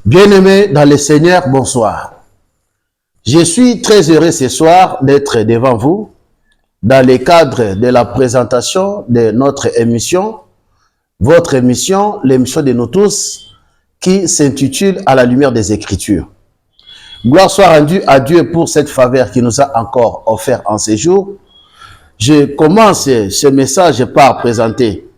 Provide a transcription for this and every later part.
Bien-aimés dans le Seigneur, bonsoir. Je suis très heureux ce soir d'être devant vous dans le cadre de la présentation de notre émission, votre émission, l'émission de nous tous, qui s'intitule « À la lumière des Écritures ». Gloire soit rendue à Dieu pour cette faveur qu'il nous a encore offert en ces jours. Je commence ce message par présenter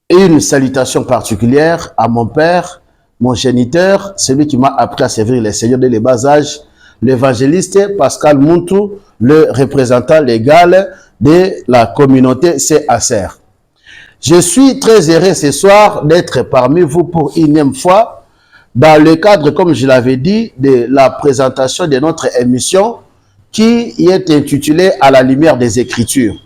une salutation particulière à mon père, mon géniteur, celui qui m'a appris à servir le Seigneur dès le bas âge, l'évangéliste Pascal Muntu, le représentant légal de la communauté CACR. Je suis très heureux ce soir d'être parmi vous pour une énième fois dans le cadre, comme je l'avais dit, de la présentation de notre émission qui est intitulée « À la lumière des Écritures ».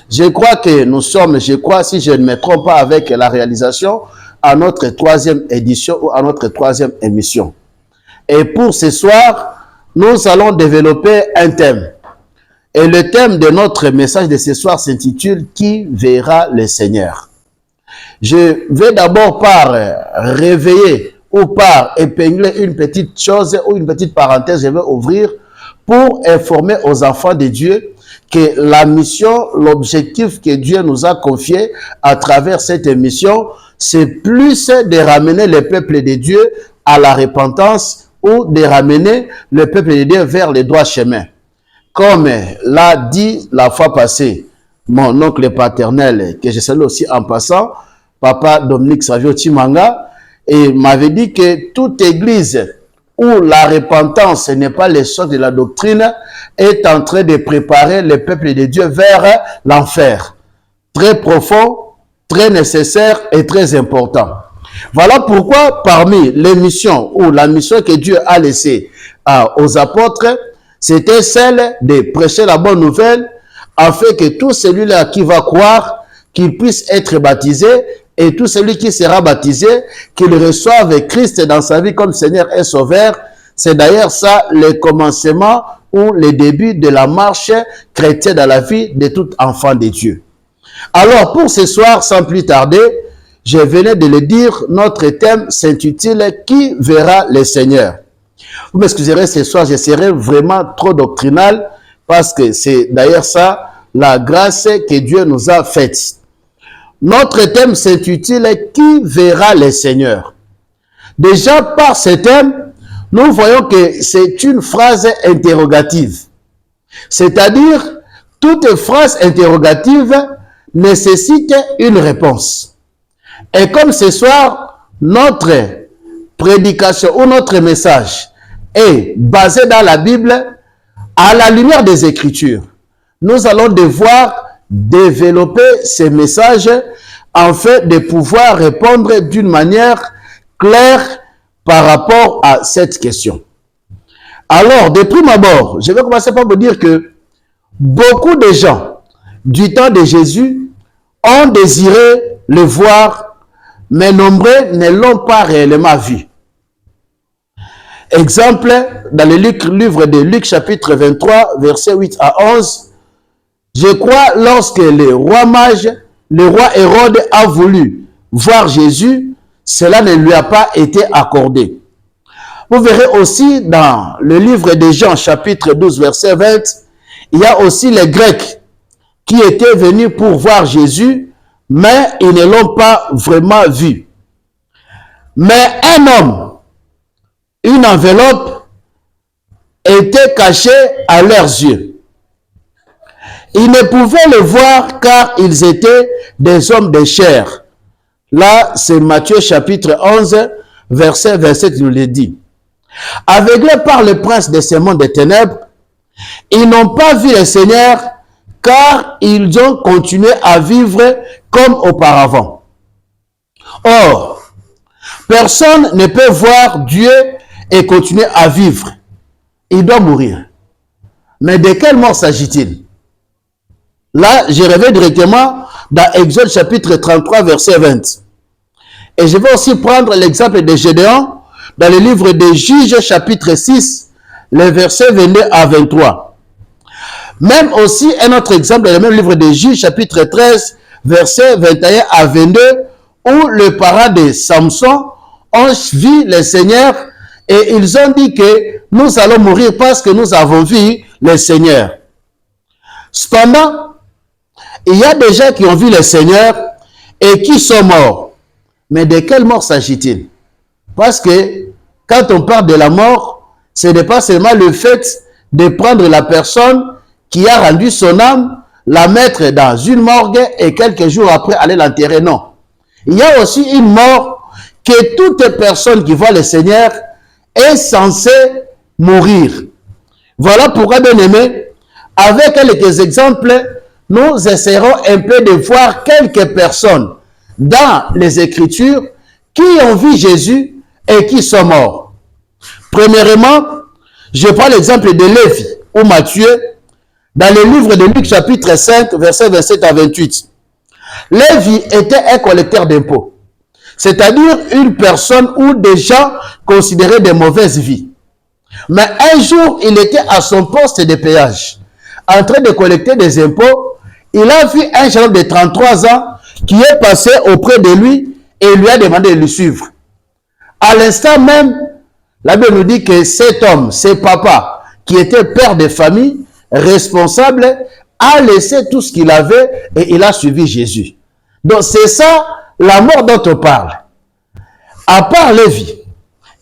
Je crois que nous sommes, si je ne me trompe pas avec la réalisation, à notre troisième édition ou à notre troisième émission. Et pour ce soir, nous allons développer un thème. Et le thème de notre message de ce soir s'intitule « Qui verra le Seigneur ?» Je vais d'abord par réveiller ou par épingler une petite chose ou une petite parenthèse, je vais ouvrir pour informer aux enfants de Dieu que la mission, l'objectif que Dieu nous a confié à travers cette émission, c'est plus de ramener le peuple de Dieu à la repentance ou de ramener le peuple de Dieu vers le droit chemin. Comme l'a dit la fois passée mon oncle paternel, que je salue aussi en passant, Papa Dominique Savio Timanga, et m'avait dit que toute église où la repentance n'est pas le socle de la doctrine, est en train de préparer le peuple de Dieu vers l'enfer. Très profond, très nécessaire et très important. Voilà pourquoi parmi les missions ou la mission que Dieu a laissée aux apôtres, c'était celle de prêcher la bonne nouvelle afin que tout celui-là qui va croire, qu'il puisse être baptisé et tout celui qui sera baptisé, qu'il reçoive Christ dans sa vie comme Seigneur et Sauveur. C'est d'ailleurs ça le commencement ou le début de la marche chrétienne dans la vie de tout enfant de Dieu. Alors pour ce soir, sans plus tarder, je venais de le dire, notre thème s'intitule « Qui verra le Seigneur ?» Vous m'excuserez, ce soir, je serai vraiment trop doctrinal parce que c'est d'ailleurs ça la grâce que Dieu nous a faite. Notre thème s'intitule « Qui verra le Seigneur ?» Déjà, par ce thème, nous voyons que c'est une phrase interrogative. C'est-à-dire, toute phrase interrogative nécessite une réponse. Et comme ce soir, notre prédication ou notre message est basé dans la Bible, à la lumière des Écritures, nous allons devoir développer ces messages afin de pouvoir répondre d'une manière claire par rapport à cette question. Alors, de prime abord, je vais commencer par vous dire que beaucoup de gens du temps de Jésus ont désiré le voir, mais nombreux ne l'ont pas réellement vu. Exemple, dans le livre de Luc chapitre 23, versets 8 à 11, je crois lorsque le roi mage, le roi Hérode a voulu voir Jésus, cela ne lui a pas été accordé. Vous verrez aussi dans le livre de Jean chapitre 12, verset 20, il y a aussi les Grecs qui étaient venus pour voir Jésus, mais ils ne l'ont pas vraiment vu. Mais un homme, une enveloppe, était cachée à leurs yeux. Ils ne pouvaient le voir car ils étaient des hommes de chair. Là, c'est Matthieu chapitre 11, verset 27, il nous le dit. Aveuglés par le prince de ce monde des ténèbres, ils n'ont pas vu le Seigneur car ils ont continué à vivre comme auparavant. Or, personne ne peut voir Dieu et continuer à vivre. Il doit mourir. Mais de quelle mort s'agit-il? Là, je reviens directement dans Exode chapitre 33, verset 20. Et je vais aussi prendre l'exemple de Gédéon dans le livre des Juges chapitre 6, les versets 22 à 23. Même aussi un autre exemple dans le même livre des Juges chapitre 13, versets 21 à 22, où le parent de Samson ont vu le Seigneur et ils ont dit que nous allons mourir parce que nous avons vu le Seigneur. Cependant, il y a des gens qui ont vu le Seigneur et qui sont morts. Mais de quelle mort s'agit-il? Parce que quand on parle de la mort, ce n'est pas seulement le fait de prendre la personne qui a rendu son âme, la mettre dans une morgue et quelques jours après aller l'enterrer. Non. Il y a aussi une mort que toute personne qui voit le Seigneur est censée mourir. Voilà pourquoi, bien aimé, avec quelques exemples, nous essaierons un peu de voir quelques personnes dans les Écritures qui ont vu Jésus et qui sont morts. Premièrement, je prends l'exemple de Lévi ou Matthieu dans le livre de Luc chapitre 5, versets 27 à 28. Lévi était un collecteur d'impôts, c'est-à-dire une personne ou des gens considérés de mauvaise vie. Mais un jour, il était à son poste de péage, en train de collecter des impôts. Il a vu un jeune homme de 33 ans qui est passé auprès de lui et lui a demandé de le suivre. À l'instant même, la Bible nous dit que cet homme, ce papa, qui était père de famille, responsable, a laissé tout ce qu'il avait et il a suivi Jésus. Donc c'est ça la mort dont on parle. À part Lévi,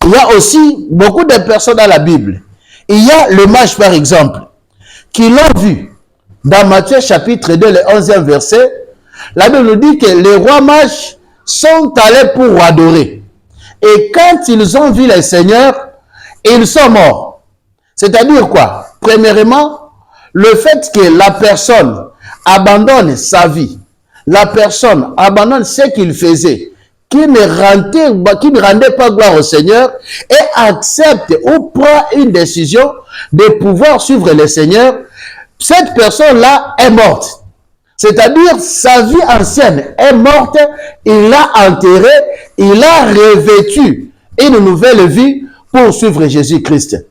il y a aussi beaucoup de personnes dans la Bible. Il y a le mage par exemple, qui l'ont vu. Dans Matthieu chapitre 2, le 11e verset, la Bible nous dit que les rois mages sont allés pour adorer. Et quand ils ont vu le Seigneur, ils sont morts. C'est-à-dire quoi? Premièrement, le fait que la personne abandonne sa vie, la personne abandonne ce qu'il faisait, qui ne rendait pas gloire au Seigneur et accepte ou prend une décision de pouvoir suivre le Seigneur, cette personne-là est morte. C'est-à-dire, sa vie ancienne est morte, il l'a enterrée, il a revêtu une nouvelle vie pour suivre Jésus-Christ.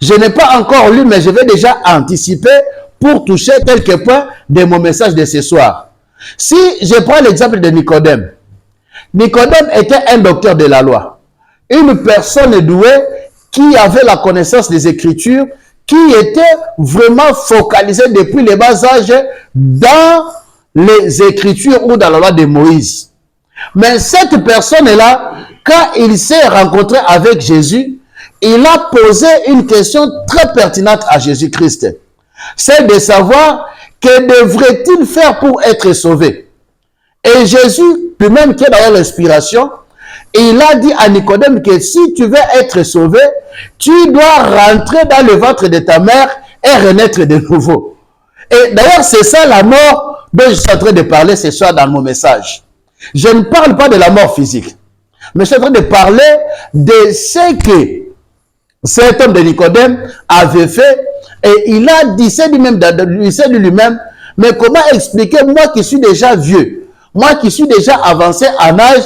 Je n'ai pas encore lu, mais je vais déjà anticiper pour toucher quelques points de mon message de ce soir. Si je prends l'exemple de Nicodème, Nicodème était un docteur de la loi, une personne douée qui avait la connaissance des Écritures, qui était vraiment focalisée depuis le bas âge dans les Écritures ou dans la loi de Moïse. Mais cette personne-là, quand il s'est rencontré avec Jésus, il a posé une question très pertinente à Jésus-Christ. C'est de savoir que devrait-il faire pour être sauvé. Et Jésus, lui-même qui est dans l'inspiration, il a dit à Nicodème que si tu veux être sauvé, tu dois rentrer dans le ventre de ta mère et renaître de nouveau. Et d'ailleurs, c'est ça la mort dont je suis en train de parler ce soir dans mon message. Je ne parle pas de la mort physique, mais je suis en train de parler de ce que cet homme de Nicodème avait fait. Et il a dit, c'est lui-même, mais comment expliquer, moi qui suis déjà vieux, moi qui suis déjà avancé en âge,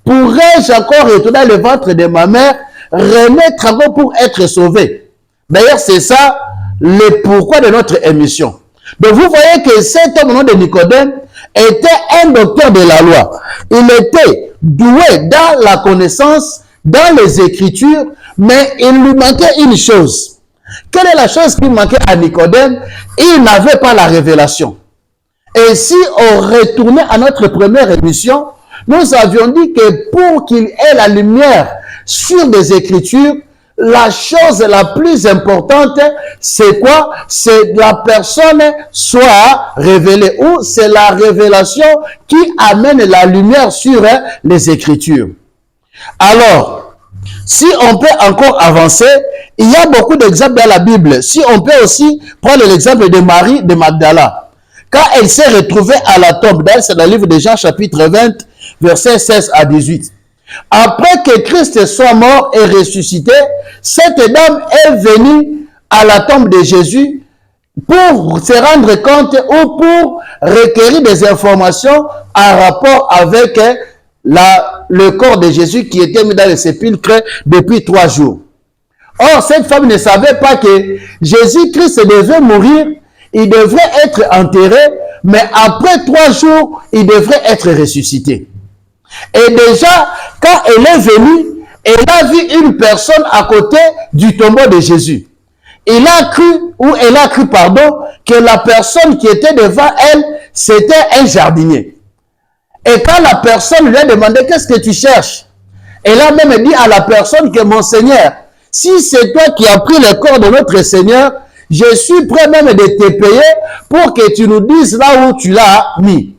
pourrais-je encore retourner dans le ventre de ma mère, renaître encore pour être sauvé? D'ailleurs, c'est ça le pourquoi de notre émission. Donc, vous voyez que cet homme de Nicodème était un docteur de la loi. Il était doué dans la connaissance, dans les Écritures, mais il lui manquait une chose. Quelle est la chose qui manquait à Nicodème? Il n'avait pas la révélation. Et si on retournait à notre première émission, nous avions dit que pour qu'il ait la lumière sur des Écritures, la chose la plus importante, c'est quoi? C'est que la personne soit révélée, ou c'est la révélation qui amène la lumière sur les Écritures. Alors, si on peut encore avancer, il y a beaucoup d'exemples dans la Bible. Si on peut aussi prendre l'exemple de Marie de Magdala. Quand elle s'est retrouvée à la tombe, c'est dans le livre de Jean chapitre 20, versets 16 à 18. Après que Christ soit mort et ressuscité, cette dame est venue à la tombe de Jésus pour se rendre compte ou pour requérir des informations en rapport avec le corps de Jésus qui était mis dans le sépulcre depuis 3 jours. Or, cette femme ne savait pas que Jésus-Christ devait mourir, il devrait être enterré, mais après 3 jours, il devrait être ressuscité. Et déjà, quand elle est venue, elle a vu une personne à côté du tombeau de Jésus. Elle a cru, pardon, que la personne qui était devant elle, c'était un jardinier. Et quand la personne lui a demandé, qu'est-ce que tu cherches? Elle a même dit à la personne que, mon Seigneur, si c'est toi qui as pris le corps de notre Seigneur, je suis prêt même de te payer pour que tu nous dises là où tu l'as mis.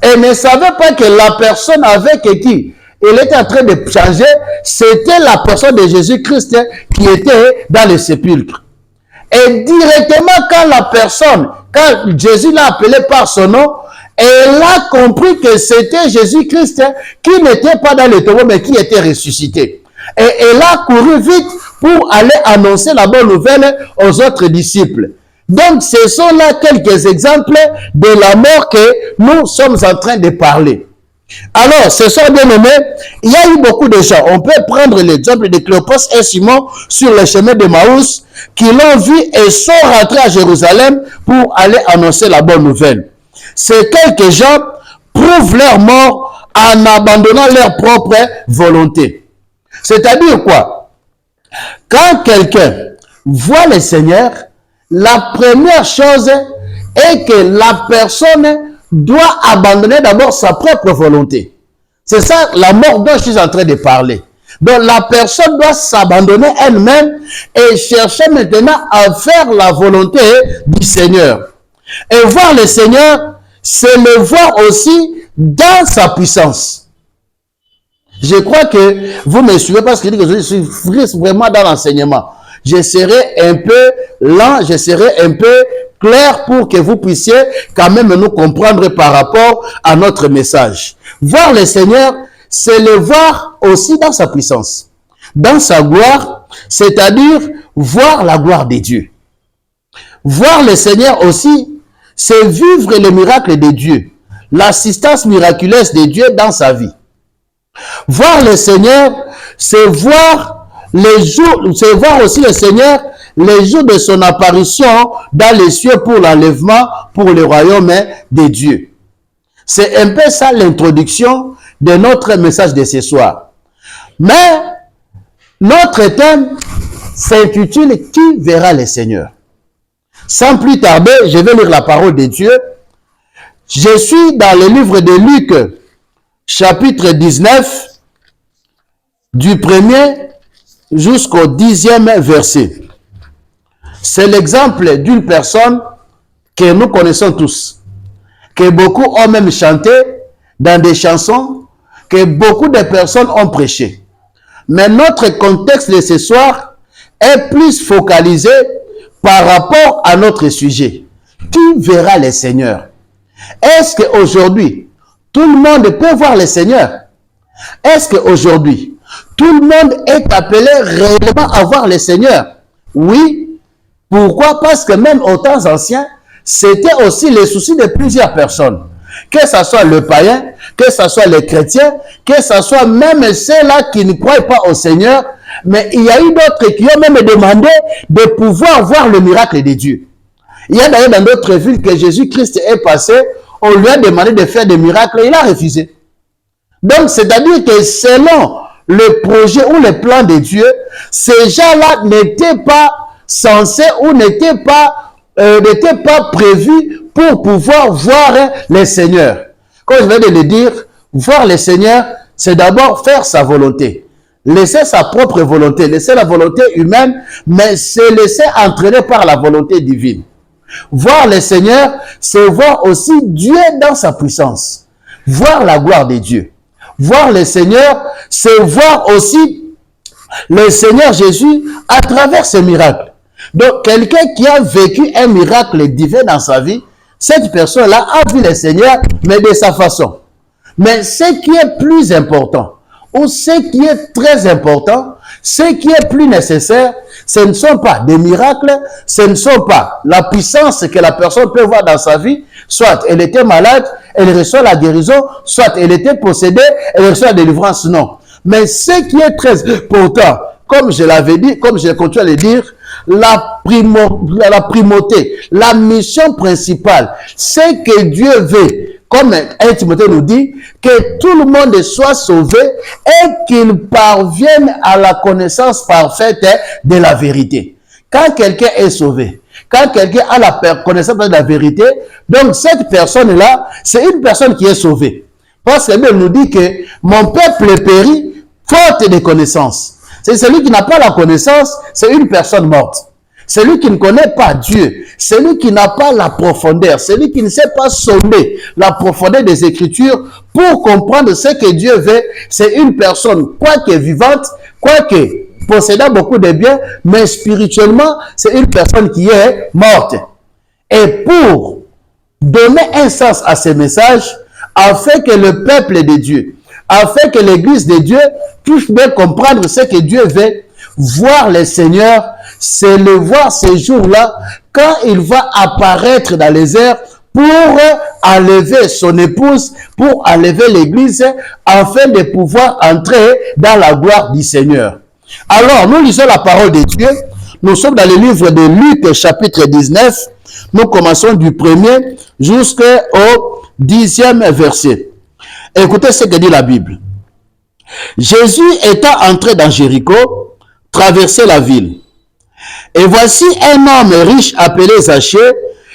Elle ne savait pas que la personne avec qui elle était en train de changer, c'était la personne de Jésus-Christ qui était dans le sépulcre. Et directement quand Jésus l'a appelé par son nom, elle a compris que c'était Jésus-Christ qui n'était pas dans le tombeau, mais qui était ressuscité. Et elle a couru vite pour aller annoncer la bonne nouvelle aux autres disciples. Donc, ce sont là quelques exemples de la mort que nous sommes en train de parler. Alors, ce soir, bien aimé, il y a eu beaucoup de gens. On peut prendre l'exemple de Cléopas et Simon sur le chemin de Maús, qui l'ont vu et sont rentrés à Jérusalem pour aller annoncer la bonne nouvelle. Ces quelques gens prouvent leur mort en abandonnant leur propre volonté. C'est-à-dire quoi? Quand quelqu'un voit le Seigneur, la première chose est que la personne doit abandonner d'abord sa propre volonté. C'est ça la mort dont je suis en train de parler. Donc la personne doit s'abandonner elle-même et chercher maintenant à faire la volonté du Seigneur. Et voir le Seigneur, c'est le voir aussi dans sa puissance. Je crois que vous me suivez parce que je suis vraiment dans l'enseignement. Je serai un peu lent, je serai un peu clair pour que vous puissiez quand même nous comprendre par rapport à notre message. Voir le Seigneur, c'est le voir aussi dans sa puissance, dans sa gloire, c'est-à-dire voir la gloire de Dieu. Voir le Seigneur aussi, c'est vivre le miracle de Dieu, l'assistance miraculeuse de Dieu dans sa vie. Voir le Seigneur, c'est voir aussi le Seigneur les jours de son apparition dans les cieux pour l'enlèvement, pour le royaume de Dieu. C'est un peu ça l'introduction de notre message de ce soir. Mais notre thème s'intitule « Qui verra le Seigneur ?» Sans plus tarder, je vais lire la parole de Dieu. Je suis dans le livre de Luc, chapitre 19, du 1er jusqu'au 10e verset. C'est l'exemple d'une personne que nous connaissons tous, que beaucoup ont même chanté dans des chansons, que beaucoup de personnes ont prêché. Mais notre contexte de ce soir est plus focalisé par rapport à notre sujet. Qui verra le Seigneur? Est-ce qu'aujourd'hui, tout le monde peut voir le Seigneur? Est-ce qu'aujourd'hui, tout le monde est appelé réellement à voir le Seigneur? Oui. Pourquoi? Parce que même aux temps anciens, c'était aussi le souci de plusieurs personnes. Que ce soit le païen, que ce soit les chrétiens, que ce soit même ceux-là qui ne croient pas au Seigneur. Mais il y a eu d'autres qui ont même demandé de pouvoir voir le miracle de Dieu. Il y a d'ailleurs dans d'autres villes que Jésus-Christ est passé, on lui a demandé de faire des miracles et il a refusé. Donc, c'est-à-dire que selon le projet ou le plan de Dieu, ces gens-là n'étaient pas censés ou n'étaient pas prévus pour pouvoir voir le Seigneur. Comme je viens de le dire, voir le Seigneur, c'est d'abord faire sa volonté. Laisser sa propre volonté, laisser la volonté humaine, mais se laisser entraîner par la volonté divine. Voir le Seigneur, c'est voir aussi Dieu dans sa puissance. Voir la gloire de Dieu. Voir le Seigneur, c'est voir aussi le Seigneur Jésus à travers ses miracles. Donc, quelqu'un qui a vécu un miracle divin dans sa vie, cette personne-là a vu le Seigneur, mais de sa façon. Mais ce qui est plus important, ou ce qui est très important, ce qui est plus nécessaire, ce ne sont pas des miracles, ce ne sont pas la puissance que la personne peut voir dans sa vie, soit elle était malade, elle reçoit la guérison, soit elle était possédée, elle reçoit la délivrance, non. Mais ce qui est très important, comme je l'avais dit, comme je continue à le dire, la primauté, la mission principale, c'est que Dieu veut comme 1 Timothée nous dit, que tout le monde soit sauvé et qu'il parvienne à la connaissance parfaite de la vérité. Quand quelqu'un est sauvé, quand quelqu'un a la connaissance de la vérité, donc cette personne-là, c'est une personne qui est sauvée. Parce que la Bible nous dit que mon peuple périt faute de connaissance. C'est celui qui n'a pas la connaissance, c'est une personne morte. Celui qui ne connaît pas Dieu, celui qui n'a pas la profondeur, celui qui ne sait pas sonder la profondeur des Écritures pour comprendre ce que Dieu veut, c'est une personne, quoique vivante, quoique possédant beaucoup de biens, mais spirituellement, c'est une personne qui est morte. Et pour donner un sens à ces messages, afin que le peuple de Dieu, afin que l'Église de Dieu puisse bien comprendre ce que Dieu veut, voir le Seigneur, c'est le voir ces jours-là, quand il va apparaître dans les airs pour enlever son épouse, pour enlever l'Église, afin de pouvoir entrer dans la gloire du Seigneur. Alors, nous lisons la parole de Dieu. Nous sommes dans le livre de Luc, chapitre 19. Nous commençons du 1er jusqu'au 10e verset. Écoutez ce que dit la Bible. Jésus étant entré dans Jéricho, traversait la ville. Et voici un homme riche appelé Zachée,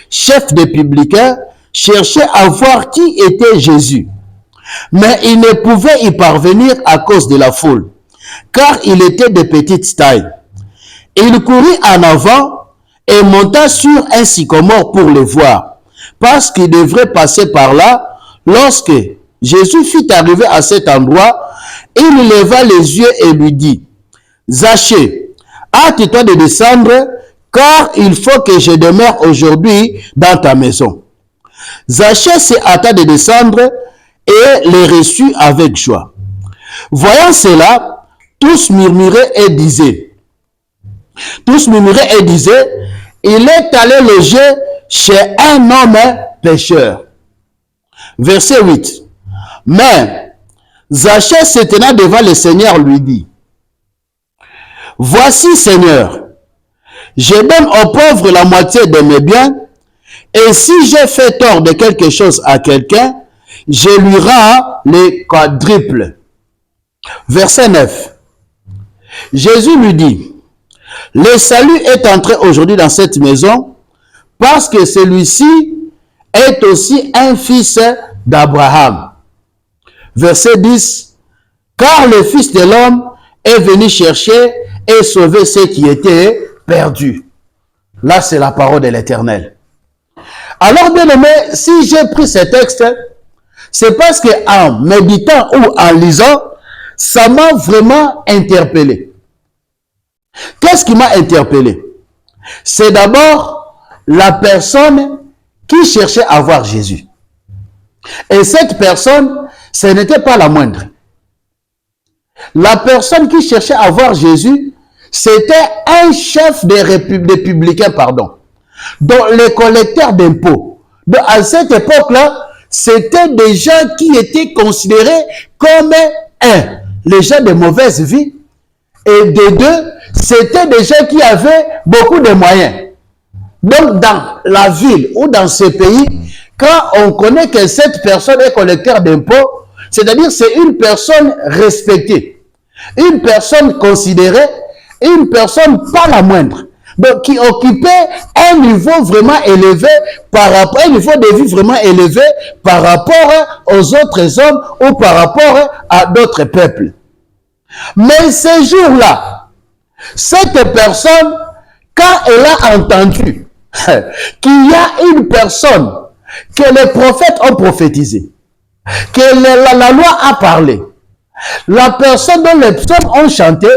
chef des publicains, cherchait à voir qui était Jésus. Mais il ne pouvait y parvenir à cause de la foule, car il était de petite taille. Il courut en avant et monta sur un sycomore pour le voir, parce qu'il devrait passer par là. Lorsque Jésus fut arrivé à cet endroit, il leva les yeux et lui dit, « Zachée, hâte-toi de descendre, car il faut que je demeure aujourd'hui dans ta maison. » Zachée se hâta de descendre et les reçut avec joie. Voyant cela, tous murmuraient et disaient, il est allé loger chez un homme pécheur. Verset 8. Mais Zachée se tenant devant le Seigneur lui dit, voici Seigneur, je donne aux pauvres la moitié de mes biens, et si j'ai fait tort de quelque chose à quelqu'un, je lui rends le quadruple. Verset 9. Jésus lui dit, le salut est entré aujourd'hui dans cette maison, parce que celui-ci est aussi un fils d'Abraham. Verset 10. Car le Fils de l'homme est venu chercher et sauver ceux qui étaient perdus. Là, c'est la parole de l'Éternel. Alors, bien aimé, si j'ai pris ce texte, c'est parce qu'en méditant ou en lisant, ça m'a vraiment interpellé. Qu'est-ce qui m'a interpellé? C'est d'abord la personne qui cherchait à voir Jésus. Et cette personne, ce n'était pas la moindre. La personne qui cherchait à voir Jésus, c'était un chef des républicains, dont les collecteurs d'impôts. À cette époque-là, c'était des gens qui étaient considérés comme les gens de mauvaise vie. Et de deux, c'était des gens qui avaient beaucoup de moyens. Donc, dans la ville ou dans ce pays, quand on connaît que cette personne est collecteur d'impôts, c'est-à-dire c'est une personne respectée, une personne considérée, une personne pas la moindre, donc qui occupait un niveau vraiment élevé par rapport, un niveau de vie vraiment élevé par rapport aux autres hommes ou par rapport à d'autres peuples. Mais ces jours-là, cette personne, quand elle a entendu qu'il y a une personne que les prophètes ont prophétisé, que la loi a parlé, la personne dont les psaumes ont chanté,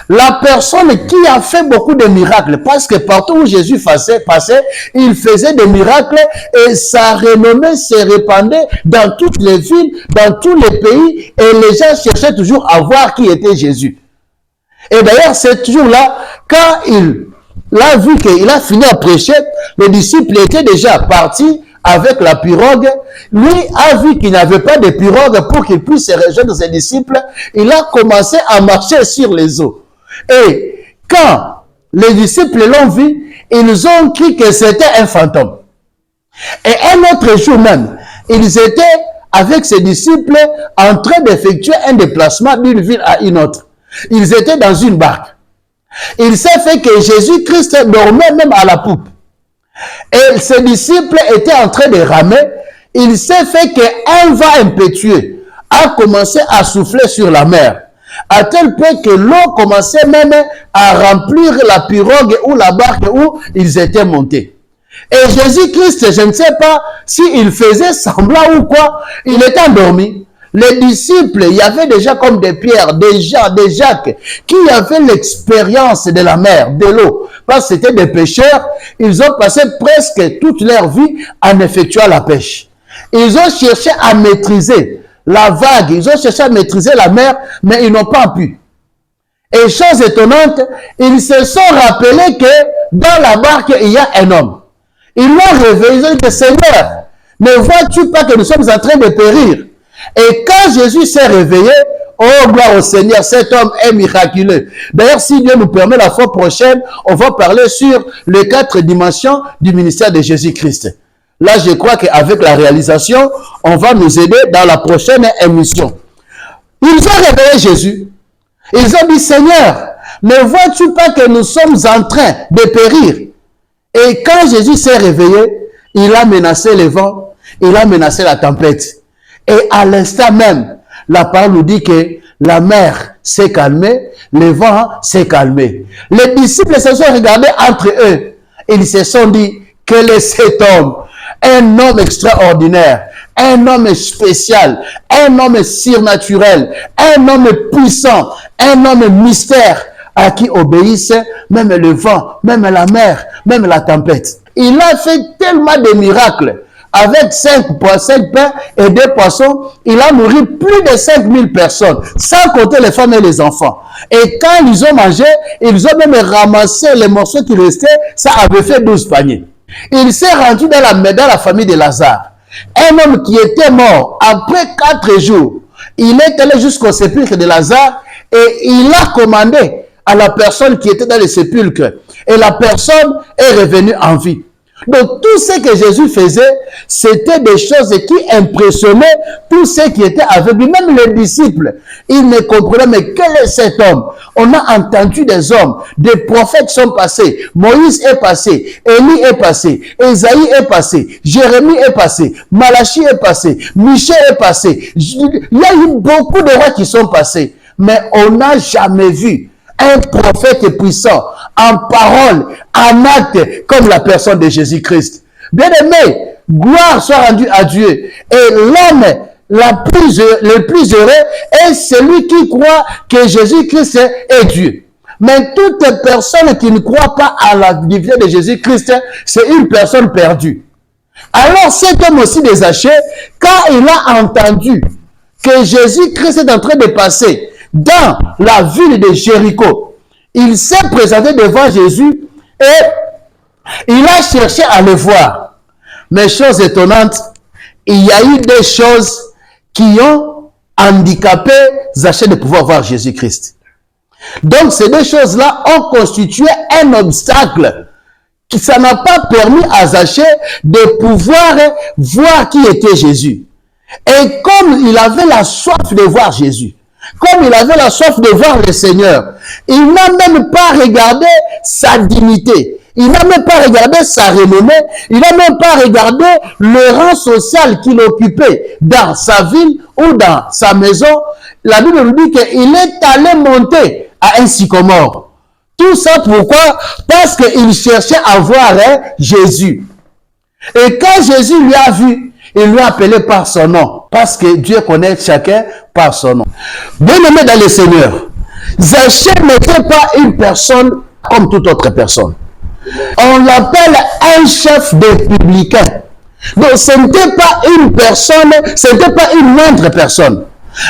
la personne qui a fait beaucoup de miracles, parce que partout où Jésus passait, il faisait des miracles et sa renommée se répandait dans toutes les villes, dans tous les pays, et les gens cherchaient toujours à voir qui était Jésus. Et d'ailleurs, c'est toujours là, quand il a vu qu'il a fini à prêcher, les disciples étaient déjà partis avec la pirogue. Lui a vu qu'il n'avait pas de pirogue pour qu'il puisse se rejoindre ses disciples. Il a commencé à marcher sur les eaux. Et quand les disciples l'ont vu, ils ont cru que c'était un fantôme. Et un autre jour même, ils étaient avec ses disciples en train d'effectuer un déplacement d'une ville à une autre. Ils étaient dans une barque. Il s'est fait que Jésus-Christ dormait même à la poupe. Et ses disciples étaient en train de ramer. Il s'est fait qu'un vent impétueux a commencé à souffler sur la mer, à tel point que l'eau commençait même à remplir la pirogue ou la barque où ils étaient montés. Et Jésus-Christ, je ne sais pas s'il faisait semblant ou quoi, il était endormi. Les disciples, il y avait déjà comme des Pierre, des Jean, des Jacques, qui avaient l'expérience de la mer, de l'eau. Parce que c'était des pêcheurs, ils ont passé presque toute leur vie en effectuant la pêche. Ils ont cherché à maîtriser la vague, ils ont cherché à maîtriser la mer, mais ils n'ont pas pu. Et chose étonnante, ils se sont rappelés que dans la barque, il y a un homme. Ils l'ont réveillé, ils ont dit, Seigneur, ne vois-tu pas que nous sommes en train de périr? Et quand Jésus s'est réveillé, oh gloire au Seigneur, cet homme est miraculeux. D'ailleurs, si Dieu nous permet la fois prochaine, on va parler sur les 4 dimensions du ministère de Jésus-Christ. Là, je crois qu'avec la réalisation, on va nous aider dans la prochaine émission. Ils ont réveillé Jésus. Ils ont dit, Seigneur, ne vois-tu pas que nous sommes en train de périr? Et quand Jésus s'est réveillé, il a menacé le vent, il a menacé la tempête. Et à l'instant même, la parole nous dit que la mer s'est calmée, le vent s'est calmé. Les disciples se sont regardés entre eux. Ils se sont dit, quel est cet homme? Un homme extraordinaire, un homme spécial, un homme surnaturel, un homme puissant, un homme mystère à qui obéissent même le vent, même la mer, même la tempête. Il a fait tellement de miracles. Avec 5 pains et 2 poissons, il a nourri plus de 5000 personnes, sans compter les femmes et les enfants. Et quand ils ont mangé, ils ont même ramassé les morceaux qui restaient, ça avait fait 12 paniers. Il s'est rendu dans la famille de Lazare. Un homme qui était mort après 4 jours. Il est allé jusqu'au sépulcre de Lazare et il a commandé à la personne qui était dans le sépulcre. Et la personne est revenue en vie. Donc, tout ce que Jésus faisait, c'était des choses qui impressionnaient tous ceux qui étaient avec lui, même les disciples. Ils ne comprenaient, mais quel est cet homme? On a entendu des hommes, des prophètes sont passés, Moïse est passé, Élie est passé, Ésaïe est passé, Jérémie est passé, Malachie est passé, Michée est passé. Il y a eu beaucoup de rois qui sont passés, mais on n'a jamais vu un prophète puissant, en parole, en acte, comme la personne de Jésus-Christ. Bien-aimé, gloire soit rendue à Dieu. Et l'homme le plus heureux est celui qui croit que Jésus-Christ est Dieu. Mais toute personne qui ne croit pas à la divinité de Jésus-Christ, c'est une personne perdue. Alors cet homme aussi des Zachée, quand il a entendu que Jésus-Christ est en train de passer dans la ville de Jéricho, il s'est présenté devant Jésus et il a cherché à le voir. Mais chose étonnante, il y a eu des choses qui ont handicapé Zachée de pouvoir voir Jésus-Christ. Donc ces deux choses-là ont constitué un obstacle. Ça n'a pas permis à Zachée de pouvoir voir qui était Jésus. Et comme il avait la soif de voir Jésus, comme il avait la soif de voir le Seigneur, il n'a même pas regardé sa dignité, il n'a même pas regardé sa renommée, il n'a même pas regardé le rang social qu'il occupait dans sa ville ou dans sa maison. La Bible nous dit qu'il est allé monter à un sycomore. Tout ça pourquoi? Parce qu'il cherchait à voir Jésus. Et quand Jésus lui a vu, il lui a appelé par son nom. Parce que Dieu connaît chacun par son nom. Bien-aimé dans le Seigneur, Zachée n'était pas une personne comme toute autre personne. On l'appelle un chef de publicain. Donc ce n'était pas une personne, ce n'était pas une moindre personne.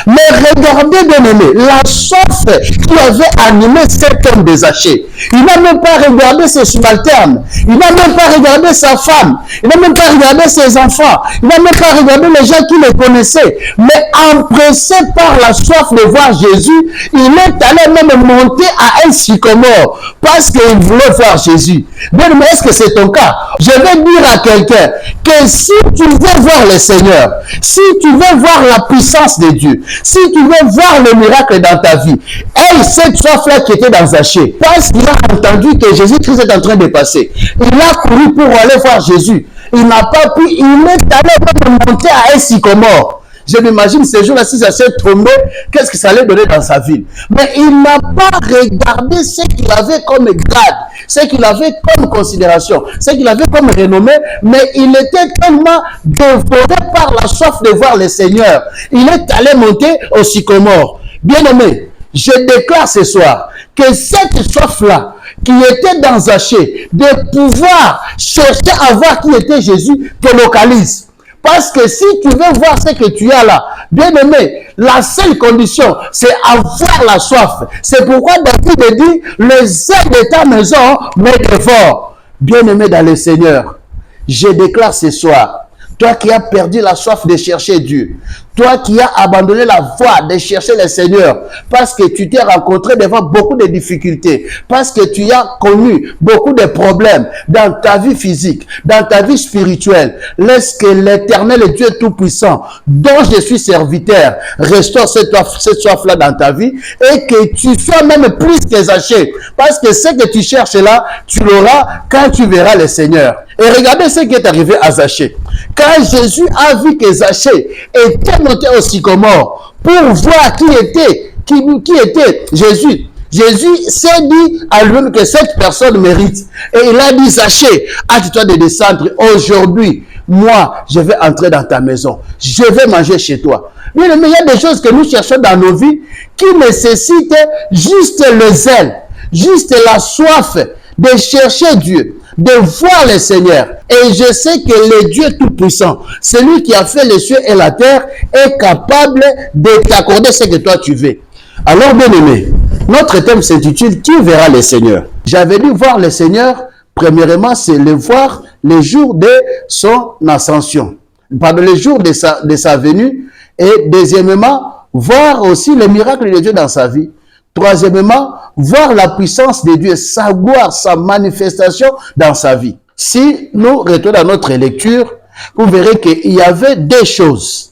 Mais regardez, bien aimé, la soif qui avait animé cet homme de Zachée. Il n'a même pas regardé ses subalternes. Il n'a même pas regardé sa femme. Il n'a même pas regardé ses enfants. Il n'a même pas regardé les gens qui le connaissaient. Mais empressé par la soif de voir Jésus, il est allé même monter à un sycomore parce qu'il voulait voir Jésus. Bien aimé, est-ce que c'est ton cas? Je vais dire à quelqu'un que si tu veux voir le Seigneur, si tu veux voir la puissance de Dieu, si tu veux voir le miracle dans ta vie, et cette soif-là qui était dans Zachée, parce qu'il a entendu que Jésus-Christ est en train de passer, il a couru pour aller voir Jésus. Il n'a pas pu, il est allé monter à un sycomore. Je m'imagine ces jours-là, si ça s'est tombé, qu'est-ce que ça allait donner dans sa ville. Mais il n'a pas regardé ce qu'il avait comme grade, ce qu'il avait comme considération, ce qu'il avait comme renommée, mais il était tellement dévoré par la soif de voir le Seigneur. Il est allé monter au sycomore. Bien-aimé, je déclare ce soir que cette soif-là, qui était dans Zachée, de pouvoir chercher à voir qui était Jésus, te localise. Parce que si tu veux voir ce que tu as là, bien aimé, la seule condition, c'est avoir la soif. C'est pourquoi David dit, le zèle de ta maison m'est fort. Bien aimé dans le Seigneur, je déclare ce soir, toi qui as perdu la soif de chercher Dieu, toi qui as abandonné la voie de chercher le Seigneur, parce que tu t'es rencontré devant beaucoup de difficultés, parce que tu as connu beaucoup de problèmes dans ta vie physique, dans ta vie spirituelle, laisse que l'Éternel et Dieu Tout-Puissant, dont je suis serviteur, restaure cette soif-là dans ta vie, et que tu sois même plus que Zachée, parce que ce que tu cherches là, tu l'auras quand tu verras le Seigneur. Et regardez ce qui est arrivé à Zachée. Quand Jésus a vu que Zachée était monté au sycomore pour voir qui était Jésus, Jésus s'est dit à lui-même que cette personne mérite. Et il a dit, Zachée, hâte-toi de descendre. Aujourd'hui, moi, je vais entrer dans ta maison. Je vais manger chez toi. Mais il y a des choses que nous cherchons dans nos vies qui nécessitent juste le zèle, juste la soif de chercher Dieu, de voir le Seigneur. Et je sais que le Dieu Tout-Puissant, celui qui a fait les cieux et la terre, est capable de t'accorder ce que toi tu veux. Alors, bien aimé, notre thème s'intitule « Tu verras le Seigneur ». J'avais dit voir le Seigneur, premièrement, c'est le voir le jour de son ascension, pardon, le jour de sa venue, et deuxièmement, voir aussi le miracle de Dieu dans sa vie. Troisièmement, voir la puissance de Dieu, sa gloire, sa manifestation dans sa vie. Si nous retournons à notre lecture, vous verrez qu'il y avait deux choses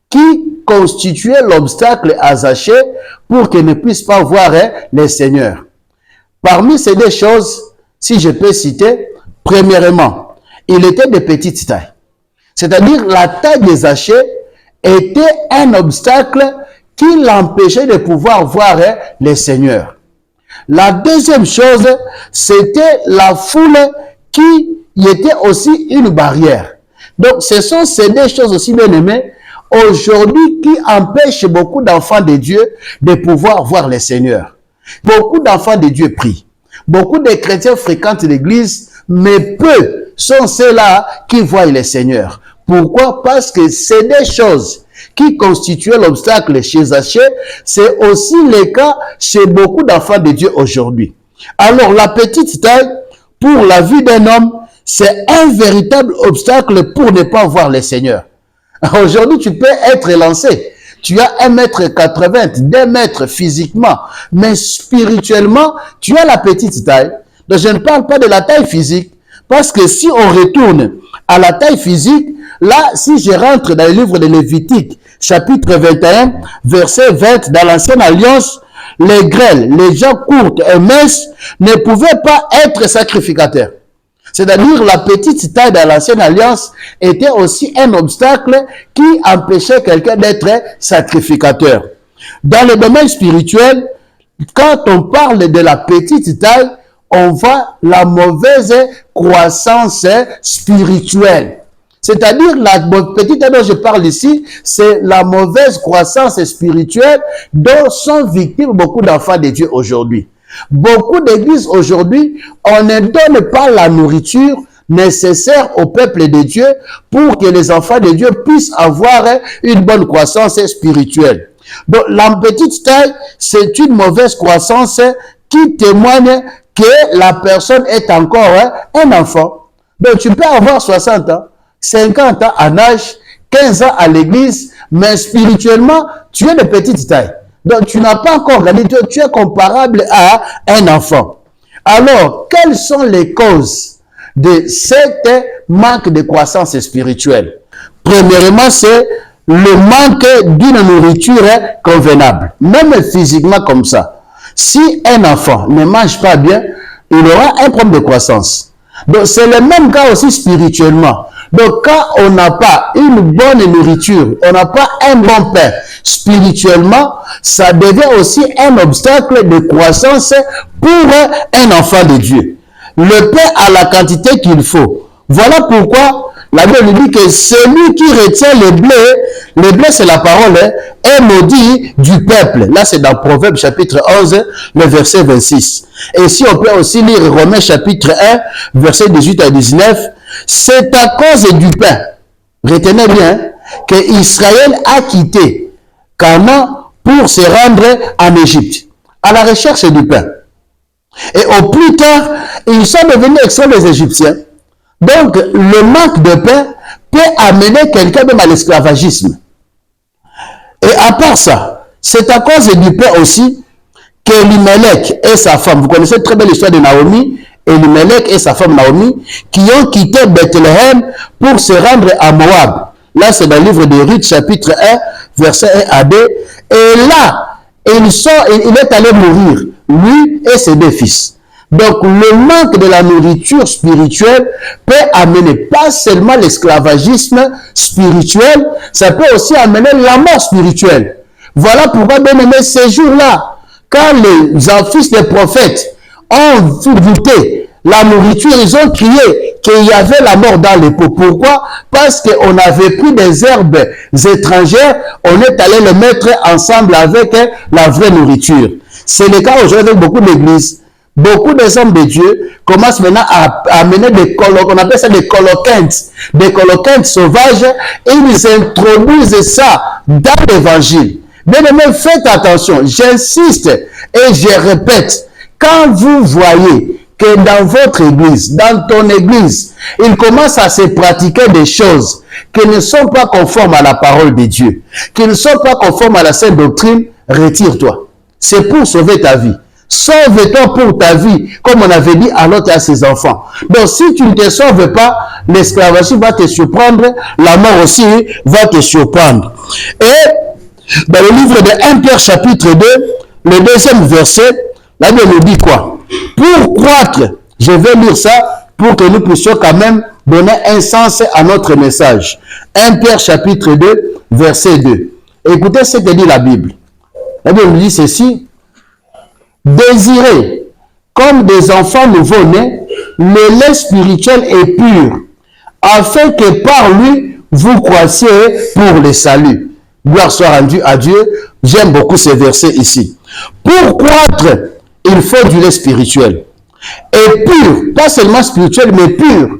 qui constituaient l'obstacle à Zachée pour qu'il ne puisse pas voir le Seigneur. Parmi ces deux choses, si je peux citer, premièrement, il était de petite taille. C'est-à-dire la taille de Zachée était un obstacle qui l'empêchait de pouvoir voir le Seigneur. La deuxième chose, c'était la foule qui était aussi une barrière. Donc, ce sont ces deux choses aussi, bien aimées, aujourd'hui qui empêchent beaucoup d'enfants de Dieu de pouvoir voir le Seigneur. Beaucoup d'enfants de Dieu prient. Beaucoup de chrétiens fréquentent l'église, mais peu sont ceux-là qui voient le Seigneur. Pourquoi? Parce que ces deux choses qui constituait l'obstacle chez Zachée, c'est aussi le cas chez beaucoup d'enfants de Dieu aujourd'hui. Alors, la petite taille, pour la vie d'un homme, c'est un véritable obstacle pour ne pas voir le Seigneur. Aujourd'hui, tu peux être lancé. Tu as 1m80, 2 mètres physiquement, mais spirituellement, tu as la petite taille. Donc, je ne parle pas de la taille physique, parce que si on retourne à la taille physique, là, si je rentre dans le livre de Lévitique, chapitre 21, verset 20, dans l'ancienne alliance, les grêles, les gens courtes et minces ne pouvaient pas être sacrificateurs. C'est-à-dire la petite taille dans l'ancienne alliance était aussi un obstacle qui empêchait quelqu'un d'être sacrificateur. Dans le domaine spirituel, quand on parle de la petite taille, on voit la mauvaise croissance spirituelle. C'est-à-dire, la petite taille dont je parle ici, c'est la mauvaise croissance spirituelle dont sont victimes beaucoup d'enfants de Dieu aujourd'hui. Beaucoup d'églises aujourd'hui, on ne donne pas la nourriture nécessaire au peuple de Dieu pour que les enfants de Dieu puissent avoir une bonne croissance spirituelle. Donc, la petite taille, c'est une mauvaise croissance qui témoigne que la personne est encore un enfant. Donc, tu peux avoir 60 ans, 50 ans en âge, 15 ans à l'église, mais spirituellement, tu es de petite taille. Donc, tu n'as pas encore gagné, tu es comparable à un enfant. Alors, quelles sont les causes de cette manque de croissance spirituelle? Premièrement, c'est le manque d'une nourriture convenable, même physiquement comme ça. Si un enfant ne mange pas bien, il aura un problème de croissance. Donc, c'est le même cas aussi spirituellement. Donc, quand on n'a pas une bonne nourriture, on n'a pas un bon pain spirituellement, ça devient aussi un obstacle de croissance pour un enfant de Dieu. Le pain a la quantité qu'il faut. Voilà pourquoi la Bible dit que celui qui retient le blé c'est la parole, est maudit du peuple. Là, c'est dans Proverbe chapitre 11, le verset 26. Et si on peut aussi lire Romains chapitre 1, verset 18 à 19, c'est à cause du pain, retenez bien, que Israël a quitté Canaan pour se rendre en Égypte, à la recherche du pain. Et au plus tard, ils sont devenus esclaves des Égyptiens. Donc, le manque de pain peut amener quelqu'un même à l'esclavagisme. Et à part ça, c'est à cause du pain aussi qu'Elimelech et sa femme, vous connaissez très bien l'histoire de Naomi, Elimelech et sa femme Naomi, qui ont quitté Bethléem pour se rendre à Moab. Là, c'est dans le livre de Ruth, chapitre 1, verset 1 à 2. Et là, il est allé mourir, lui et ses deux fils. Donc, le manque de la nourriture spirituelle peut amener pas seulement l'esclavagisme spirituel, ça peut aussi amener la mort spirituelle. Voilà pourquoi, bien aimé, ces jours-là, quand les fils des prophètes ont goûté la nourriture, ils ont crié qu'il y avait la mort dans les pots. Pourquoi? Parce qu'on avait pris des herbes étrangères, on est allé les mettre ensemble avec la vraie nourriture. C'est le cas aujourd'hui avec beaucoup d'églises. Beaucoup des hommes de Dieu commencent maintenant à amener des on appelle ça des coloquintes sauvages, et ils introduisent ça dans l'évangile. Bien aimé, faites attention, j'insiste et je répète, quand vous voyez que dans votre église, dans ton église, il commence à se pratiquer des choses qui ne sont pas conformes à la parole de Dieu, qui ne sont pas conformes à la sainte doctrine, retire-toi. C'est pour sauver ta vie. Sauve-toi pour ta vie, comme on avait dit à l'autre et à ses enfants. Donc, si tu ne te sauves pas, l'esclavagisme va te surprendre, la mort aussi va te surprendre. Et dans le livre de 1 Pierre chapitre 2, le deuxième verset, la Bible nous dit quoi? Pour croître, je vais lire ça pour que nous puissions quand même donner un sens à notre message. 1 Pierre chapitre 2, verset 2. Écoutez ce que dit la Bible. La Bible nous dit ceci. Désirez, comme des enfants nouveau-nés, le lait spirituel et pur, afin que par lui, vous croissiez pour le salut. Gloire soit rendue à Dieu. J'aime beaucoup ces versets ici. Pour croître, il faut du lait spirituel. Et pur, pas seulement spirituel, mais pur.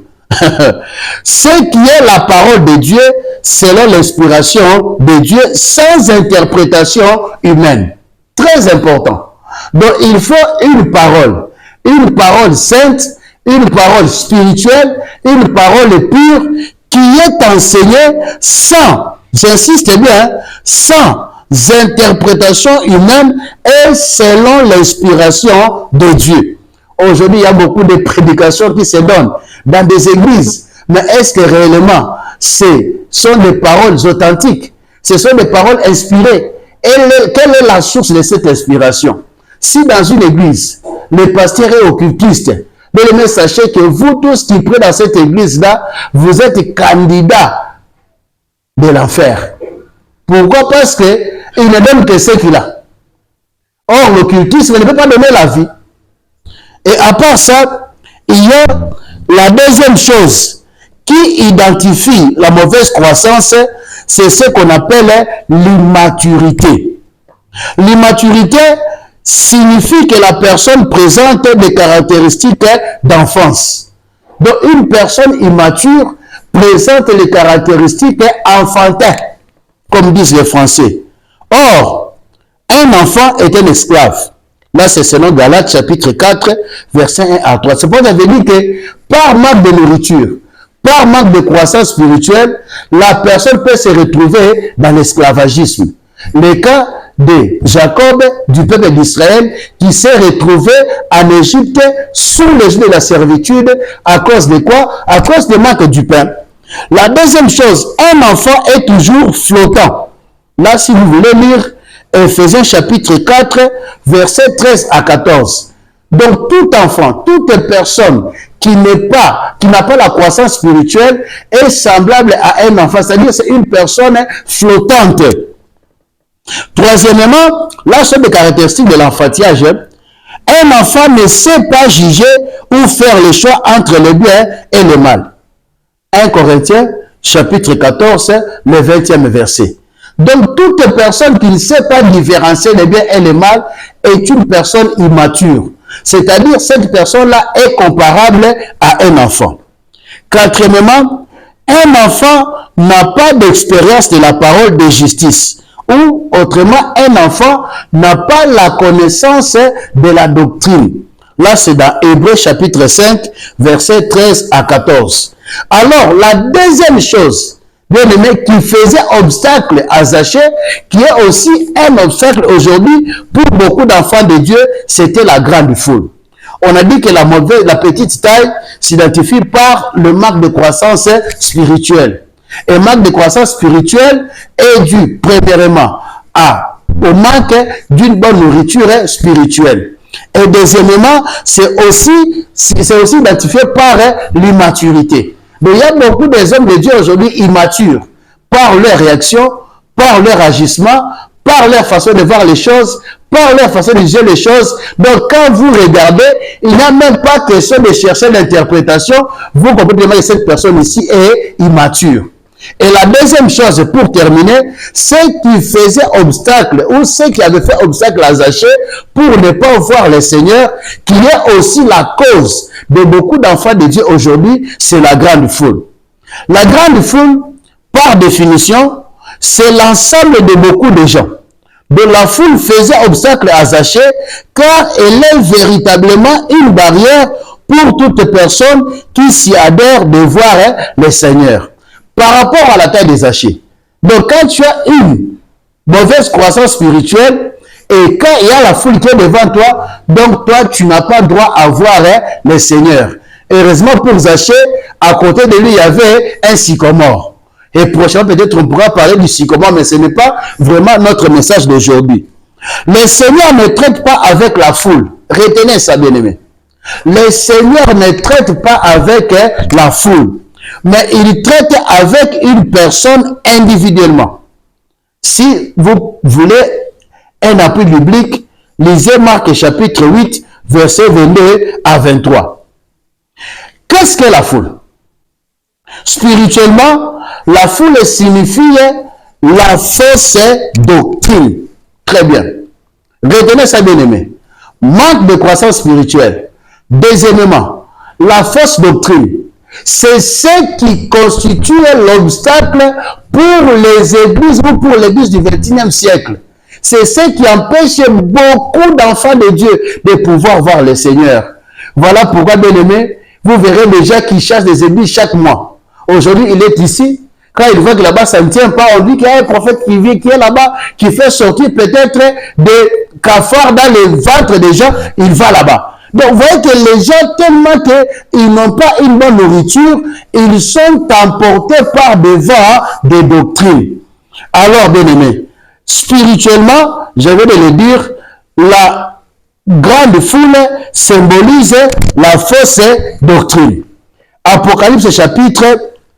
Ce qui est la parole de Dieu, selon l'inspiration de Dieu, sans interprétation humaine. Très important. Donc, il faut une parole sainte, une parole spirituelle, une parole pure qui est enseignée sans, j'insiste bien, sans interprétation humaine et selon l'inspiration de Dieu. Aujourd'hui, il y a beaucoup de prédications qui se donnent dans des églises. Mais est-ce que réellement, ce sont des paroles authentiques? Ce sont des paroles inspirées. Et quelle est la source de cette inspiration? Si dans une église, le pasteur est occultiste, mais sachez que vous tous qui prêtez dans cette église-là, vous êtes candidats de l'enfer. Pourquoi? Parce qu'il ne donne que ce qu'il a. Or, l'occultisme ne peut pas donner la vie. Et à part ça, il y a la deuxième chose qui identifie la mauvaise croissance, c'est ce qu'on appelle l'immaturité. L'immaturité signifie que la personne présente des caractéristiques d'enfance. Donc, une personne immature présente les caractéristiques enfantines, comme disent les Français. Or, un enfant est un esclave. Là, c'est selon Galates chapitre 4, versets 1 à 3. C'est pourquoi j'avais dit que par manque de nourriture, par manque de croissance spirituelle, la personne peut se retrouver dans l'esclavagisme. Le cas de Jacob, du peuple d'Israël, qui s'est retrouvé en Égypte sous les joug de la servitude, à cause de quoi? À cause du manque du pain. La deuxième chose, un enfant est toujours flottant. Là, si vous voulez lire Ephésiens chapitre 4, versets 13 à 14. Donc, tout enfant, toute personne qui n'a pas la croissance spirituelle est semblable à un enfant. C'est-à-dire, c'est une personne flottante. Troisièmement, là, c'est des caractéristiques de l'enfantillage. Un enfant ne sait pas juger ou faire le choix entre le bien et le mal. 1 Corinthiens, chapitre 14, le 20e verset. Donc, toute personne qui ne sait pas différencier le bien et le mal est une personne immature. C'est-à-dire, cette personne-là est comparable à un enfant. Quatrièmement, un enfant n'a pas d'expérience de la parole de justice. Ou, autrement, un enfant n'a pas la connaissance de la doctrine. Là, c'est dans Hébreux chapitre 5, versets 13 à 14. Alors, la deuxième chose, bien aimé, qui faisait obstacle à Zachée, qui est aussi un obstacle aujourd'hui pour beaucoup d'enfants de Dieu, c'était la grande foule. On a dit que la petite taille s'identifie par le manque de croissance spirituelle. Et le manque de croissance spirituelle est dû, premièrement, au manque d'une bonne nourriture spirituelle. Et deuxièmement, c'est aussi identifié par l'immaturité. Mais il y a beaucoup des hommes de Dieu aujourd'hui immatures par leur réaction, par leur agissement, par leur façon de voir les choses, par leur façon de juger les choses. Donc, quand vous regardez, il n'y a même pas question de chercher l'interprétation. Vous comprenez que cette personne ici est immature. Et la deuxième chose, pour terminer, ce qui faisait obstacle, ou ce qui avait fait obstacle à Zachée pour ne pas voir le Seigneur, qui est aussi la cause de beaucoup d'enfants de Dieu aujourd'hui, c'est la grande foule. La grande foule, par définition, c'est l'ensemble de beaucoup de gens. De la foule faisait obstacle à Zachée, car elle est véritablement une barrière pour toute personne qui s'y adhère de voir le Seigneur. Par rapport à la taille des Zachée. Donc, quand tu as une mauvaise croissance spirituelle et quand il y a la foule qui est devant toi, donc toi, tu n'as pas droit à voir le Seigneur. Heureusement pour Zachée, à côté de lui, il y avait un sycomore. Et prochainement, peut-être on pourra parler du sycomore, mais ce n'est pas vraiment notre message d'aujourd'hui. Le Seigneur ne traite pas avec la foule. Retenez ça, bien-aimé. Le Seigneur ne traite pas avec la foule. Mais il traite avec une personne individuellement. Si vous voulez un appui biblique, lisez Marc chapitre 8, versets 22 à 23. Qu'est-ce que la foule? Spirituellement, la foule signifie la fausse doctrine. Très bien. Retenez ça, bien aimé. Manque de croissance spirituelle. Deuxièmement, la fausse doctrine. C'est ce qui constitue l'obstacle pour les églises ou pour l'église du XXIe siècle. C'est ce qui empêche beaucoup d'enfants de Dieu de pouvoir voir le Seigneur. Voilà pourquoi, bien aimé, vous verrez les gens qui chassent des églises chaque mois. Aujourd'hui, il est ici. Quand il voit que là-bas, ça ne tient pas, on dit qu'il y a un prophète qui vient, qui est là-bas, qui fait sortir peut-être des cafards dans les ventres des gens, il va là-bas. Donc, vous voyez que les gens, tellement qu'ils n'ont pas une bonne nourriture, ils sont emportés par des vents de doctrine. Alors, bien aimé, spirituellement, je vais le dire, la grande foule symbolise la fausse doctrine. Apocalypse chapitre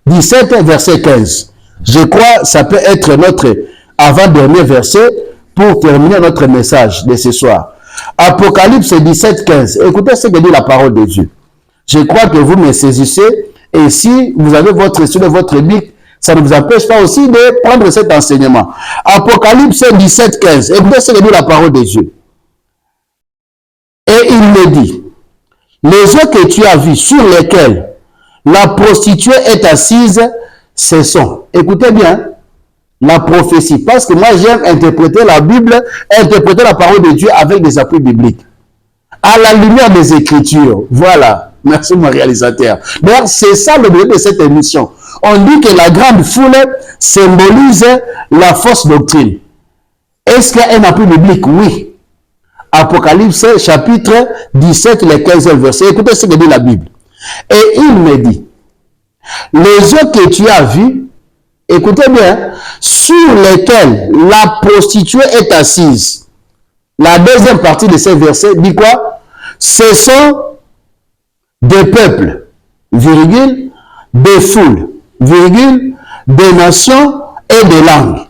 17, verset 15. Je crois que ça peut être notre avant-dernier verset pour terminer notre message de ce soir. Apocalypse 17, 15. Écoutez ce que dit la parole de Dieu. Je crois que vous me saisissez. Et si vous avez votre sur votre Bible, ça ne vous empêche pas aussi de prendre cet enseignement. Apocalypse 17, 15. Écoutez ce que dit la parole de Dieu. Et il me dit, les eaux que tu as vues sur lesquelles la prostituée est assise, ce sont, écoutez bien, la prophétie. Parce que moi, j'aime interpréter la Bible, interpréter la parole de Dieu avec des appuis bibliques. À la lumière des Écritures. Voilà. Merci, mon réalisateur. D'ailleurs, c'est ça le but de cette émission. On dit que la grande foule symbolise la fausse doctrine. Est-ce qu'il y a un appui biblique? Oui. Apocalypse chapitre 17, le 15e verset. Écoutez ce que dit la Bible. Et il me dit, les yeux que tu as vus, écoutez bien, sur lesquels la prostituée est assise. La deuxième partie de ce verset dit quoi? Ce sont des peuples, virgule, des foules, virgule, des nations et des langues.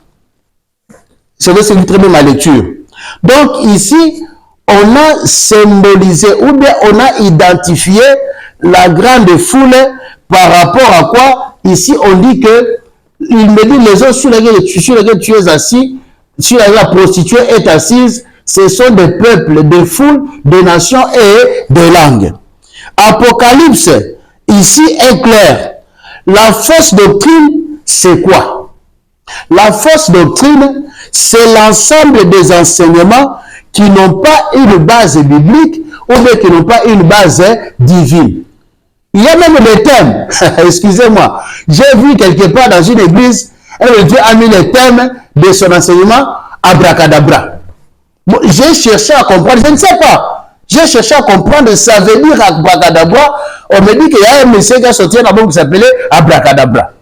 C'est une très bonne lecture. Donc ici, on a symbolisé ou bien on a identifié la grande foule par rapport à quoi? Ici, on dit que il me dit les autres sur lesquels tu es assis, sur lesquels la prostituée est assise, ce sont des peuples, des foules, des nations et des langues. Apocalypse, ici est clair. La fausse doctrine, c'est quoi? La fausse doctrine, c'est l'ensemble des enseignements qui n'ont pas une base biblique ou bien qui n'ont pas une base divine. Il y a même des thèmes, excusez-moi, j'ai vu quelque part dans une église, Dieu a mis les thèmes de son enseignement, abracadabra. Bon, j'ai cherché à comprendre, je ne sais pas, j'ai cherché à comprendre, ça veut dire abracadabra, on me dit qu'il y a un monsieur qui a sorti un album qui s'appelait abracadabra.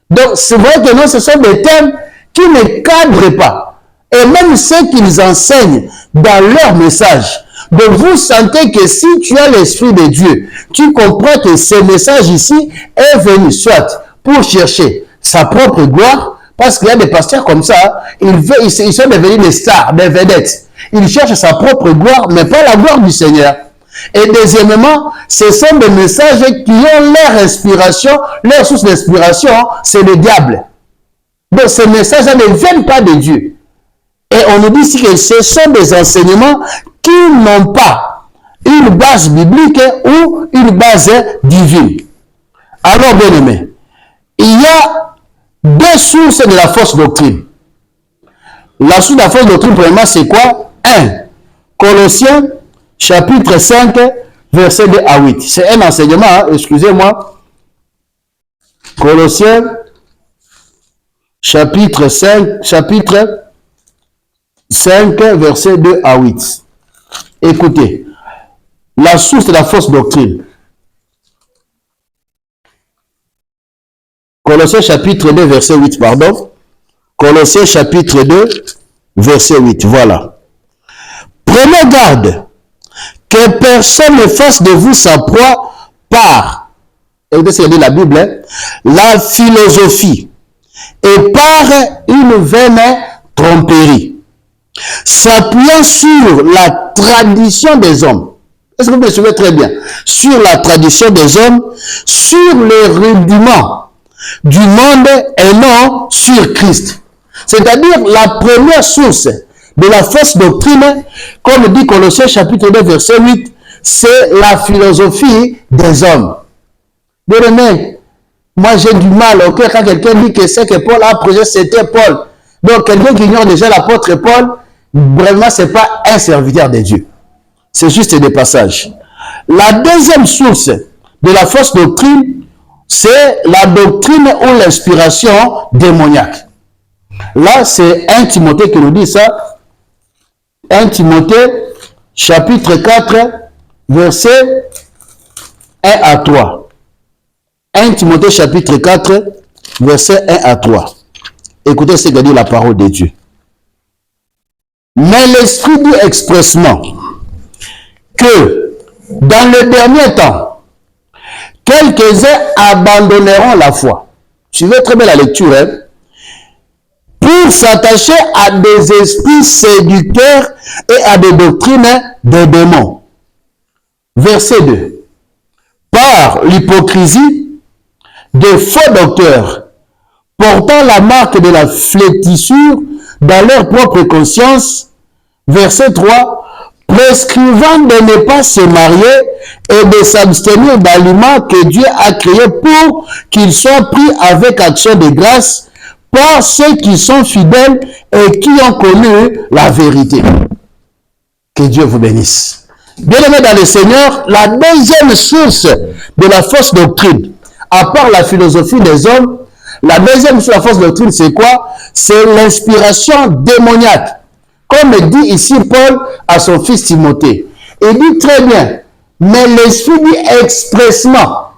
Donc c'est vrai que non, ce sont des thèmes qui ne cadrent pas. Et même ceux qu'ils enseignent dans leur message. Donc vous sentez que si tu as l'Esprit de Dieu, tu comprends que ce message ici est venu soit pour chercher sa propre gloire, parce qu'il y a des pasteurs comme ça, ils sont devenus des stars, des vedettes. Ils cherchent sa propre gloire, mais pas la gloire du Seigneur. Et deuxièmement, ce sont des messages qui ont leur inspiration, leur source d'inspiration, c'est le diable. Donc ces messages-là ne viennent pas de Dieu. Et on nous dit ici que ce sont des enseignements qui n'ont pas une base biblique ou une base divine. Alors, bien aimé, il y a deux sources de la fausse doctrine. La source de la fausse doctrine, premièrement, c'est quoi? 1. Colossiens, chapitre 5, verset 2 à 8. C'est un enseignement, hein, excusez-moi. Colossiens, chapitre 5, verset 2 à 8. Écoutez, la source de la fausse doctrine. Colossiens chapitre 2, verset 8, pardon. Colossiens chapitre 2, verset 8, voilà. Prenez garde que personne ne fasse de vous sa proie par, écoutez ce que dit la Bible, hein, la philosophie et par une vaine tromperie, s'appuyant sur la tradition des hommes. Est-ce que vous me suivez très bien? Sur la tradition des hommes, sur les rudiments du monde et non sur Christ. C'est-à-dire la première source de la fausse doctrine, comme dit Colossiens chapitre 2 verset 8, c'est la philosophie des hommes. Bien aimé, moi j'ai du mal au cœur quand quelqu'un dit que c'est que Paul a prêché, c'était Paul. Donc quelqu'un qui ignore déjà l'apôtre Paul, vraiment c'est pas un serviteur de Dieu. C'est juste des passages. La deuxième source de la fausse doctrine, c'est la doctrine ou l'inspiration démoniaque. Là, c'est 1 Timothée qui nous dit ça. 1 Timothée, chapitre 4, verset 1 à 3. 1 Timothée, chapitre 4, verset 1 à 3. Écoutez ce que dit la parole de Dieu. Mais l'Esprit dit expressement que dans le dernier temps, quelques-uns abandonneront la foi. Suivez très bien la lecture, hein? Pour s'attacher à des esprits séducteurs et à des doctrines des démons. Verset 2. Par l'hypocrisie de faux docteurs, portant la marque de la flétrissure dans leur propre conscience. Verset 3. Prescrivant de ne pas se marier et de s'abstenir d'aliments que Dieu a créés pour qu'ils soient pris avec action de grâce, par ceux qui sont fidèles et qui ont connu la vérité. Que Dieu vous bénisse. Bien-aimés dans le Seigneur, la deuxième source de la fausse doctrine, à part la philosophie des hommes, la deuxième source de la fausse doctrine, c'est quoi? C'est l'inspiration démoniaque. Comme dit ici Paul à son fils Timothée. Il dit très bien, mais l'Esprit dit expressement,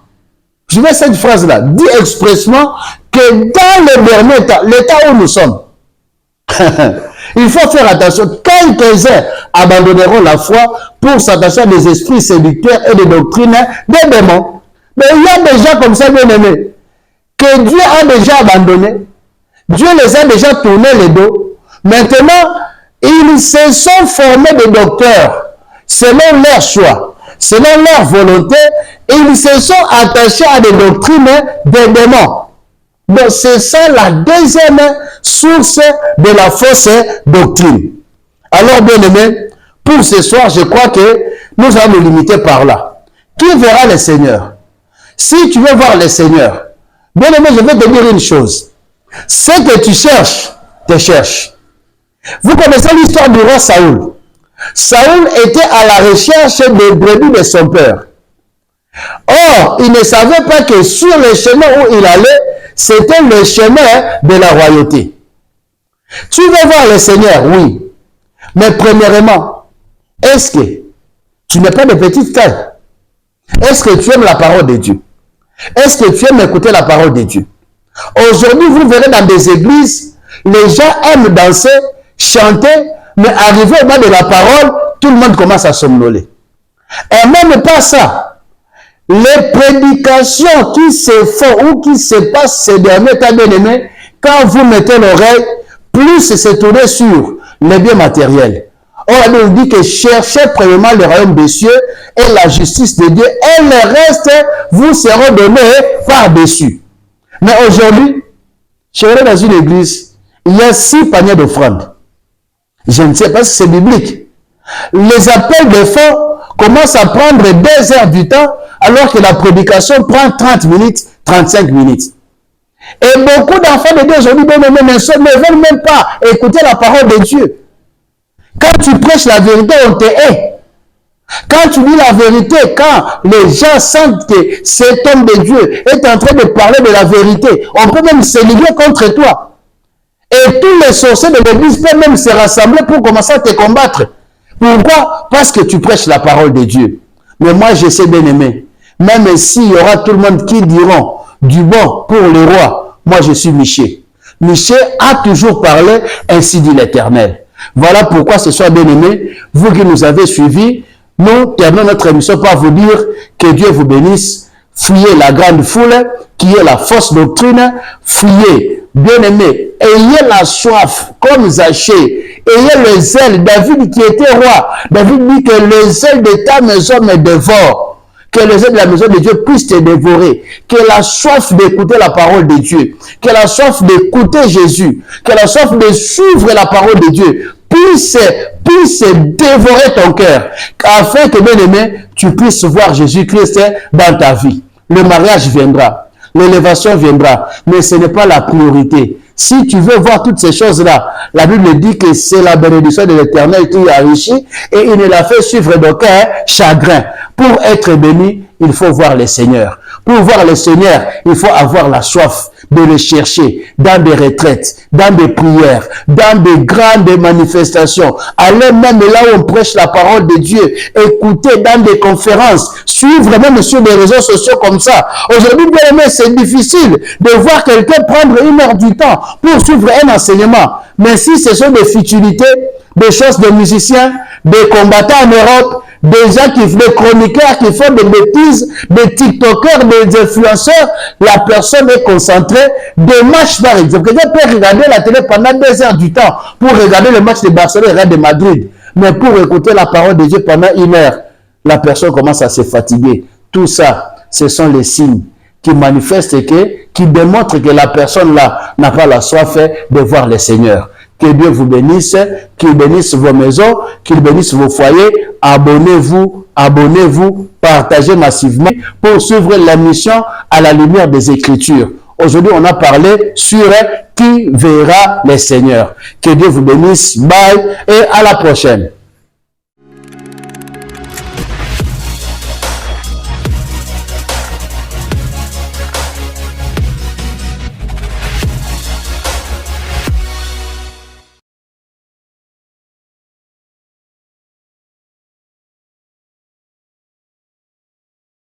je vais cette phrase-là, dit expressement que dans le dernier temps, l'état où nous sommes, il faut faire attention, quelques-uns abandonneront la foi pour s'attacher à des esprits séducteurs et des doctrines des démons. Mais il y a des gens comme ça, bien aimés, que Dieu a déjà abandonnés. Dieu les a déjà tourné les dos. Maintenant, ils se sont formés des docteurs selon leur choix, selon leur volonté, et ils se sont attachés à des doctrines des démons. Donc, c'est ça la deuxième source de la fausse doctrine. Alors, bien aimé, pour ce soir, je crois que nous allons nous limiter par là. Qui verra le Seigneur? Si tu veux voir le Seigneur, bien aimé, je vais te dire une chose. Ce que tu cherches, te cherche. Vous connaissez l'histoire du roi Saoul. Saoul était à la recherche des brebis de son père. Or, il ne savait pas que sur le chemin où il allait, c'était le chemin de la royauté. Tu veux voir le Seigneur, oui. Mais premièrement, est-ce que tu n'es pas de petite taille? Est-ce que tu aimes la parole de Dieu? Est-ce que tu aimes écouter la parole de Dieu? Aujourd'hui, vous verrez dans des églises, les gens aiment danser, chanter, mais arrivé au bas de la parole, tout le monde commence à somnoler. Et même pas ça. Les prédications qui se font ou qui se passent ces derniers temps, bien aimés, quand vous mettez l'oreille, plus c'est tourné sur les biens matériels. Or, on dit que cherchez premièrement le royaume des cieux et la justice de Dieu, et le reste vous seront donnés par-dessus. Mais aujourd'hui, je vais dans une église, il y a 6 paniers d'offrandes. Je ne sais pas si c'est biblique. Les appels de fonds commencent à prendre 2 heures du temps, alors que la prédication prend 30 minutes, 35 minutes. Et beaucoup d'enfants de Dieu aujourd'hui ne veulent même pas écouter la parole de Dieu. Quand tu prêches la vérité, on te hait. Quand tu dis la vérité, quand les gens sentent que cet homme de Dieu est en train de parler de la vérité, on peut même se liguer contre toi. Et tous les sorciers de l'église peuvent même se rassembler pour commencer à te combattre. Pourquoi? Parce que tu prêches la parole de Dieu. Mais moi, je sais bien aimer. Même s'il y aura tout le monde qui diront du bon pour le roi, moi je suis Michée. Michée a toujours parlé, ainsi dit l'Éternel. Voilà pourquoi ce soir, bien aimé, vous qui nous avez suivis, nous terminons notre émission par vous dire que Dieu vous bénisse. Fuyez la grande foule qui est la fausse doctrine. Fuyez, bien aimé, ayez la soif comme Zachée. Ayez le zèle. David qui était roi, David dit que le zèle de ta maison me dévore. Que le zèle de la maison de Dieu puisse te dévorer. Que la soif d'écouter la parole de Dieu. Que la soif d'écouter Jésus. Que la soif de suivre la parole de Dieu puisse dévorer ton cœur. Afin que, bien aimé, tu puisses voir Jésus-Christ dans ta vie. Le mariage viendra. L'élévation viendra. Mais ce n'est pas la priorité. Si tu veux voir toutes ces choses-là, la Bible dit que c'est la bénédiction de l'Éternel qui a enrichi et il ne l'a fait suivre d'aucun chagrin. Pour être béni, il faut voir le Seigneur. Pour voir le Seigneur, il faut avoir la soif de le chercher dans des retraites, dans des prières, dans des grandes manifestations. Allez même là où on prêche la parole de Dieu. Écoutez dans des conférences. Suivre même sur des réseaux sociaux comme ça. Aujourd'hui, bien aimé, c'est difficile de voir quelqu'un prendre 1 heure du temps pour suivre un enseignement. Mais si ce sont des futilités, des choses de musiciens, des combattants en Europe, des gens des chroniqueurs qui font des bêtises, des tiktokers, des influenceurs, la personne est concentrée. Des matchs par exemple. Quelqu'un peut regarder la télé pendant 2 heures du temps pour regarder le match de Barcelone et de Madrid. Mais pour écouter la parole de Dieu pendant 1 heure, la personne commence à se fatiguer. Tout ça, ce sont les signes qui manifestent qui démontrent que la personne là n'a pas la soif de voir le Seigneur. Que Dieu vous bénisse, qu'il bénisse vos maisons, qu'il bénisse vos foyers. Abonnez-vous, partagez massivement pour suivre la mission à la lumière des Écritures. Aujourd'hui, on a parlé sur qui verra les seigneurs. Que Dieu vous bénisse. Bye et à la prochaine.